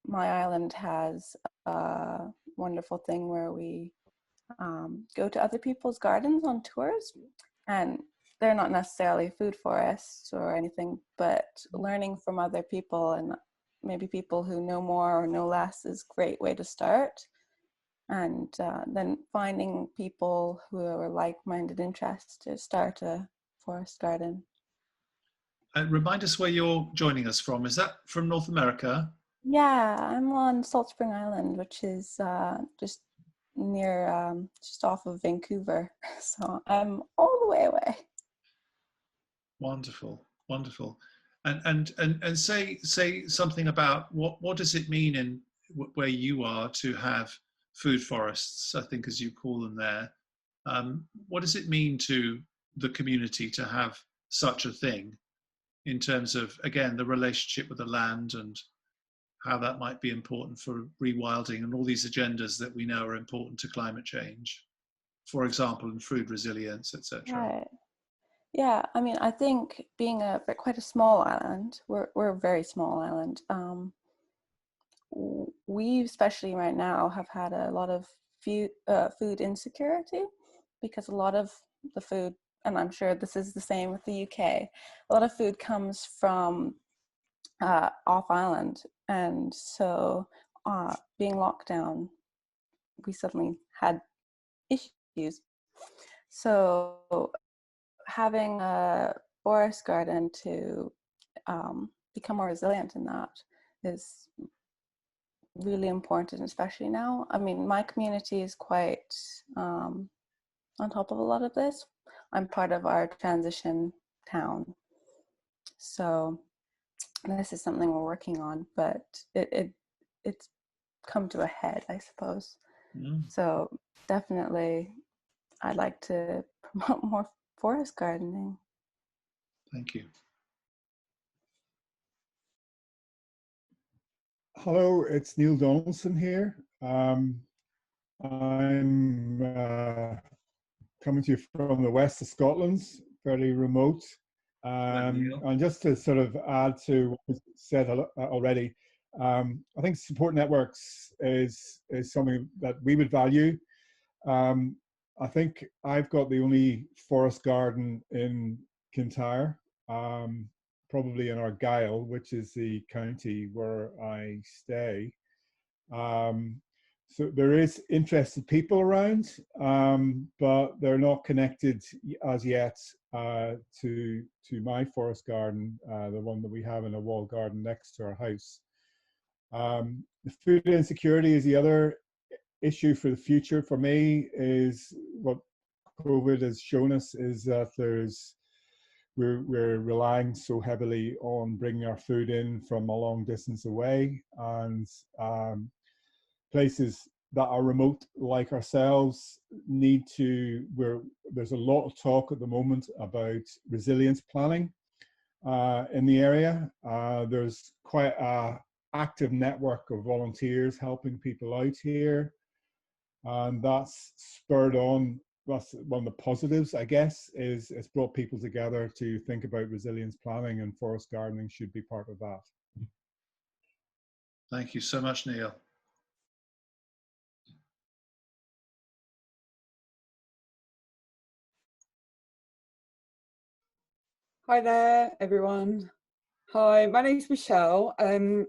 my island has a wonderful thing where we go to other people's gardens on tours, and they're not necessarily food forests or anything, but learning from other people and maybe people who know more or know less is a great way to start. And then finding people who are like-minded interests to start a forest garden. Remind us where you're joining us from. Is that from North America? Yeah, I'm on Salt Spring Island, which is just near, just off of Vancouver. So I'm all the way away. Wonderful, wonderful. And say something about what does it mean in where you are to have food forests, I think as you call them there. What does it mean to the community to have such a thing in terms of, again, the relationship with the land and how that might be important for rewilding and all these agendas that we know are important to climate change, for example, in food resilience, etc. Right. Yeah, I mean, I think being quite a small island, we're a very small island. We especially right now have had a lot of food insecurity because a lot of the food, and I'm sure this is the same with the UK, a lot of food comes from off island, and so being locked down, we suddenly had issues. So having a forest garden to become more resilient in that is really important, especially now. I mean, my community is quite on top of a lot of this. I'm part of our transition town. So this is something we're working on, but it's come to a head, I suppose. So definitely I'd like to promote more forest gardening. Thank you. Hello, it's Neil Donaldson here. I'm coming to you from the west of Scotland, fairly remote. And just to sort of add to what was said already, I think support networks is something that we would value. I think I've got the only forest garden in Kintyre, probably in Argyll, which is the county where I stay. So there is interested people around, but they're not connected as yet to my forest garden, the one that we have in a walled garden next to our house. The food insecurity is the other issue for the future for me. Is what COVID has shown us is that we're relying so heavily on bringing our food in from a long distance away, and places that are remote like ourselves need to, there's a lot of talk at the moment about resilience planning in the area. There's quite a active network of volunteers helping people out here, and that's spurred on, that's one of the positives, I guess, is it's brought people together to think about resilience planning, and forest gardening should be part of that. Thank you so much, Neil. Hi there, everyone. Hi, my name's Michelle, and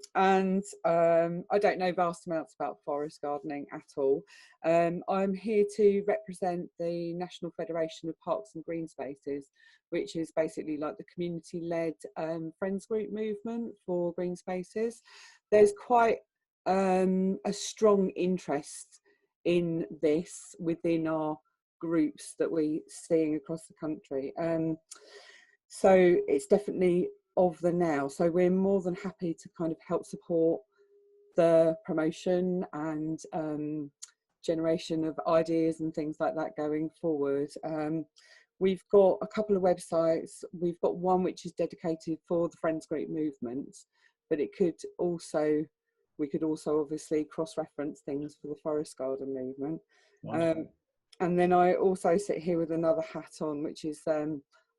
I don't know vast amounts about forest gardening at all. I'm here to represent the National Federation of Parks and Green Spaces, which is basically like the community-led friends group movement for green spaces. There's quite a strong interest in this within our groups that we're seeing across the country. So it's definitely of the now. So we're more than happy to kind of help support the promotion and generation of ideas and things like that going forward. We've got a couple of websites. We've got one which is dedicated for the Friends Group movement, but it could also, we could also obviously cross-reference things for the Forest Garden movement. And then I also sit here with another hat on, which is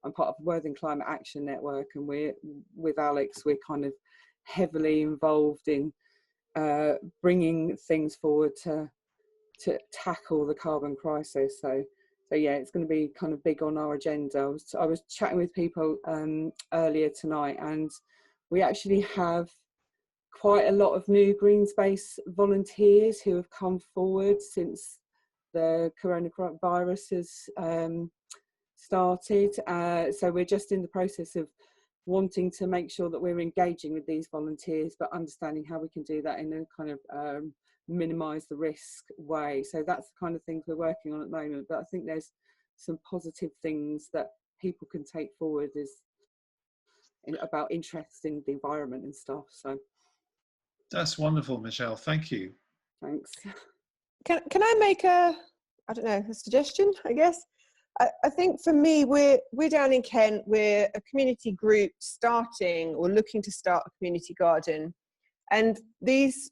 I'm part of Worthing Climate Action Network, and we're, with Alex, we're kind of heavily involved in bringing things forward to tackle the carbon crisis. So yeah, it's going to be kind of big on our agenda. I was chatting with people earlier tonight, and we actually have quite a lot of new green space volunteers who have come forward since the coronavirus has started. So we're just in the process of wanting to make sure that we're engaging with these volunteers, but understanding how we can do that in a kind of minimise the risk way. So that's the kind of things we're working on at the moment. But I think there's some positive things that people can take forward about interest in the environment and stuff. So that's wonderful, Michelle. Thank you. Thanks. Can I make a suggestion, I guess? I think for me, we're down in Kent. We're a community group starting or looking to start a community garden. And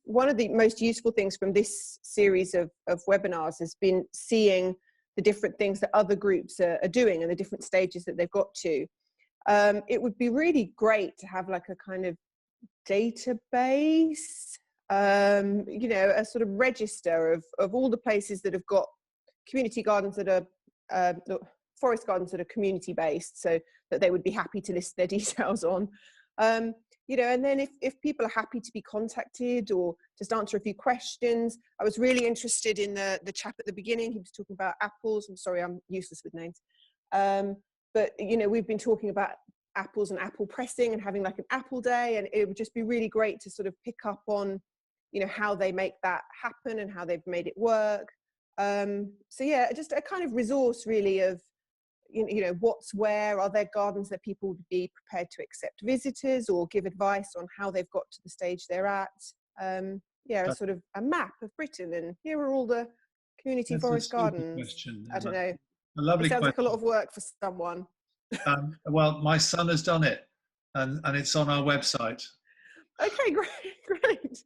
one of the most useful things from this series of webinars has been seeing the different things that other groups are doing and the different stages that they've got to. It would be really great to have like a kind of database, you know, a sort of register of all the places that have got community gardens that are forest gardens that are community based, so that they would be happy to list their details on. You know, and then if people are happy to be contacted or just answer a few questions. I was really interested in the chap at the beginning. He was talking about apples. I'm sorry, I'm useless with names. But you know, we've been talking about apples and apple pressing and having like an apple day, and it would just be really great to sort of pick up on, you know, how they make that happen and how they've made it work. So yeah, just a kind of resource really of, you know, what's where. Are there gardens that people would be prepared to accept visitors or give advice on how they've got to the stage they're at? Yeah, a sort of a map of Britain, and here are all the community forest gardens. Question. I don't know. A lovely it sounds question. like a lot of work for someone. Well, my son has done it, and it's on our website. Okay, great.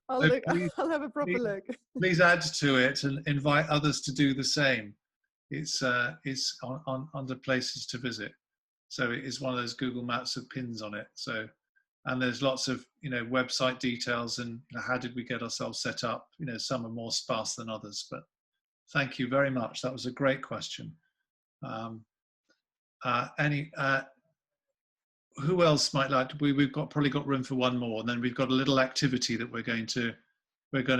I'll look. I'll have a proper look. Please add to it and invite others to do the same. It's on under places to visit, so it is one of those Google Maps with pins on it. So, and there's lots of, you know, website details and how did we get ourselves set up. You know, some are more sparse than others, but Thank you very much. That was a great question. Who else might like to, we've probably got room for one more, and then we've got a little activity that we're going to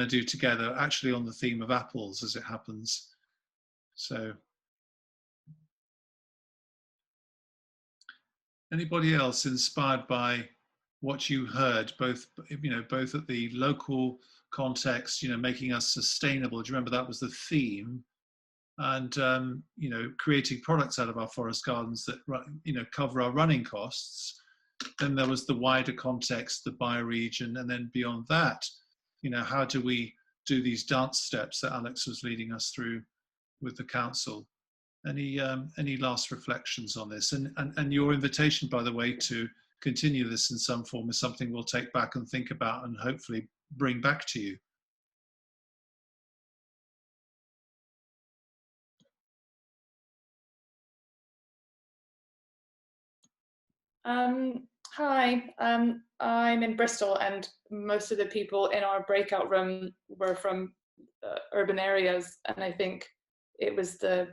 do together, actually on the theme of apples, as it happens. So anybody else inspired by what you heard, both at the local context, making us sustainable? Do you remember that was the theme? And creating products out of our forest gardens that cover our running costs. Then there was the wider context, the bioregion, and then beyond that, how do we do these dance steps that Alex was leading us through with the council? Any last reflections on this? And your invitation, by the way, to continue this in some form is something we'll take back and think about and hopefully bring back to you. Hi, I'm in Bristol, and most of the people in our breakout room were from urban areas, and I think it was the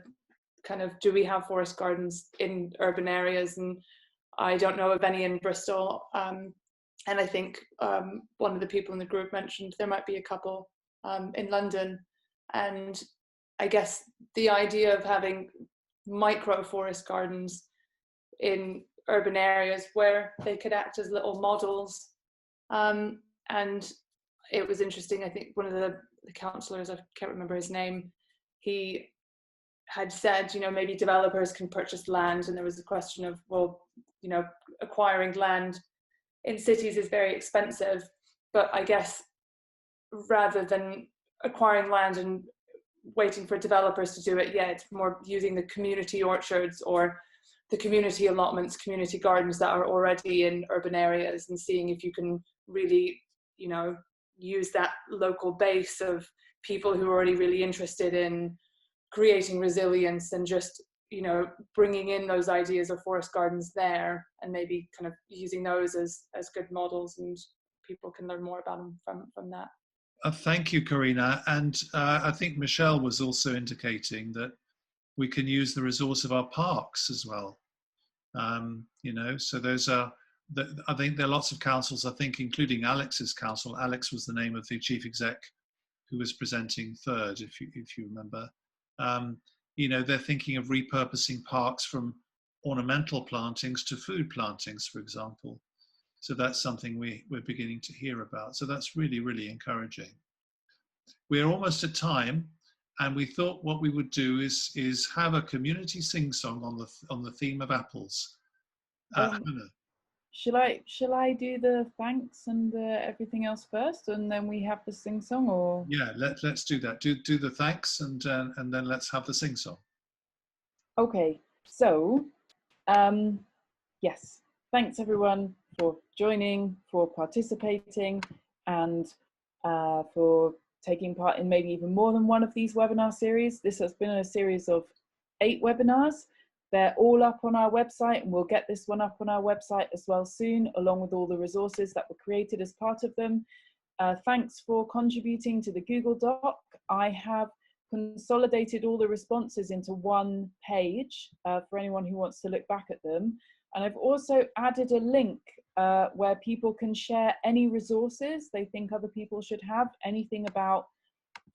kind of, do we have forest gardens in urban areas? And I don't know of any in Bristol, and I think one of the people in the group mentioned there might be a couple in London, and I guess the idea of having micro forest gardens in urban areas where they could act as little models. And it was interesting, I think one of the councillors, I can't remember his name, he had said, maybe developers can purchase land, and there was a question of, well, acquiring land in cities is very expensive, but I guess rather than acquiring land and waiting for developers to do it, it's more using the community orchards or the community allotments, community gardens that are already in urban areas, and seeing if you can really, use that local base of people who are already really interested in creating resilience, and just, bringing in those ideas of forest gardens there, and maybe kind of using those as good models, and people can learn more about them from that. Thank you, Karina. And I think Michelle was also indicating that we can use the resource of our parks as well. So those are, I think there are lots of councils, I think, including Alex's council. Alex was the name of the chief exec who was presenting third, if you remember. They're thinking of repurposing parks from ornamental plantings to food plantings, for example. So that's something we're beginning to hear about. So that's really, really encouraging. We're almost at time. And we thought what we would do is have a community sing-song on the theme of apples. Shall I do the thanks and everything else first, and then we have the sing-song, or? Yeah, let's do that. Do the thanks, and then let's have the sing-song. Okay, so yes, thanks everyone for joining, for participating, and for taking part in maybe even more than one of these webinar series. This has been a series of 8 webinars. They're all up on our website, and we'll get this one up on our website as well soon, along with all the resources that were created as part of them. Thanks for contributing to the Google Doc. I have consolidated all the responses into one page for anyone who wants to look back at them. And I've also added a link where people can share any resources they think other people should have, anything about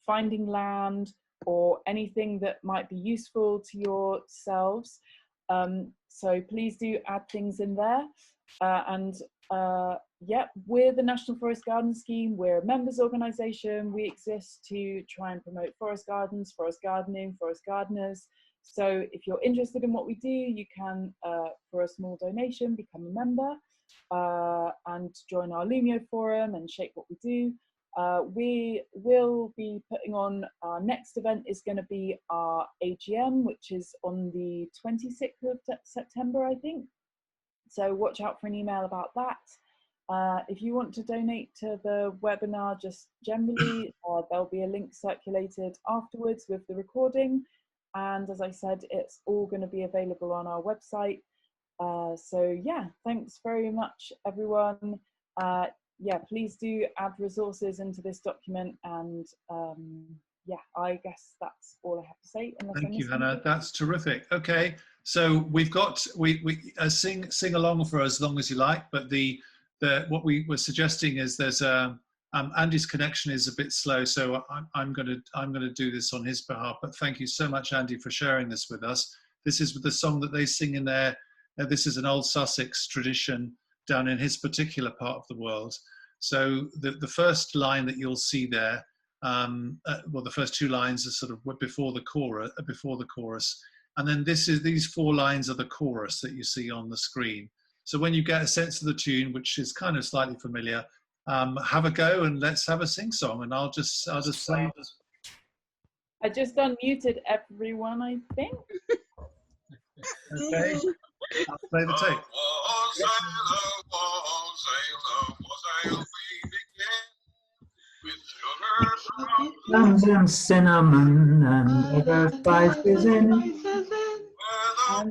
finding land or anything that might be useful to yourselves. So please do add things in there. Yeah, we're the National Forest Garden Scheme. We're a members organisation. We exist to try and promote forest gardens, forest gardening, forest gardeners. So if you're interested in what we do, you can, for a small donation, become a member and join our Lumio forum and shape what we do. We will be putting on, our next event is going to be our AGM, which is on the 26th of September, I think. So watch out for an email about that. If you want to donate to the webinar just generally, there'll be a link circulated afterwards with the recording. And as I said, it's all going to be available on our website. So yeah, thanks very much, everyone. Yeah, please do add resources into this document, and yeah, I guess that's all I have to say. Thank you, Hannah. That's terrific. Okay, so we've got sing along for as long as you like, but what we were suggesting is there's Andy's connection is a bit slow, so I'm gonna do this on his behalf. But thank you so much, Andy, for sharing this with us. This is the song that they sing in there. This is an old Sussex tradition down in his particular part of the world. So the first line that you'll see there, well, the first two lines are sort of before the chorus, and then these 4 lines are the chorus that you see on the screen. So when you get a sense of the tune, which is kind of slightly familiar, have a go and let's have a sing song. And I'll just play. I just unmuted everyone, I think. Okay, I'll play the tape. Plums and cinnamon and other spices in.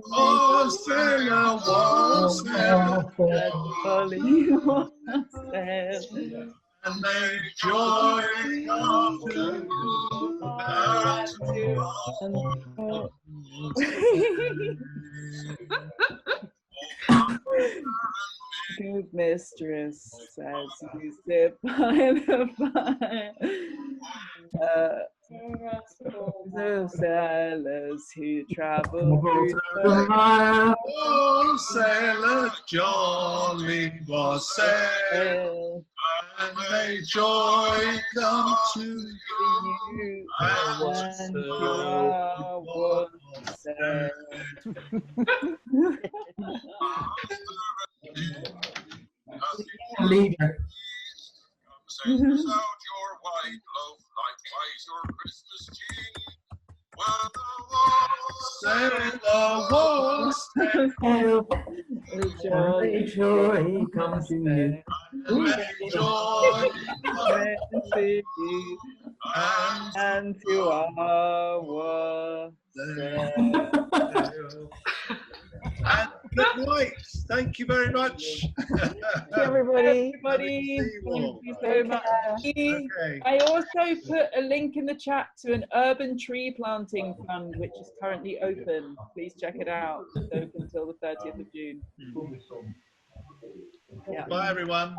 Was there a was there and may joy come to Good mistress says you sit by the fire. Those sailors who travel through the fire. Oh, sailor jolly was sail, and may joy come to you when you are sail. Leader. Out your white loaf, likewise your Christmas tea. May joy come to you. May joy come to you and to our sail. And good night. Thank you very much. Everybody. Thank you so much. Okay. I also put a link in the chat to an urban tree planting fund, which is currently open. Please check it out. It's open until the 30th of June. Bye, everyone.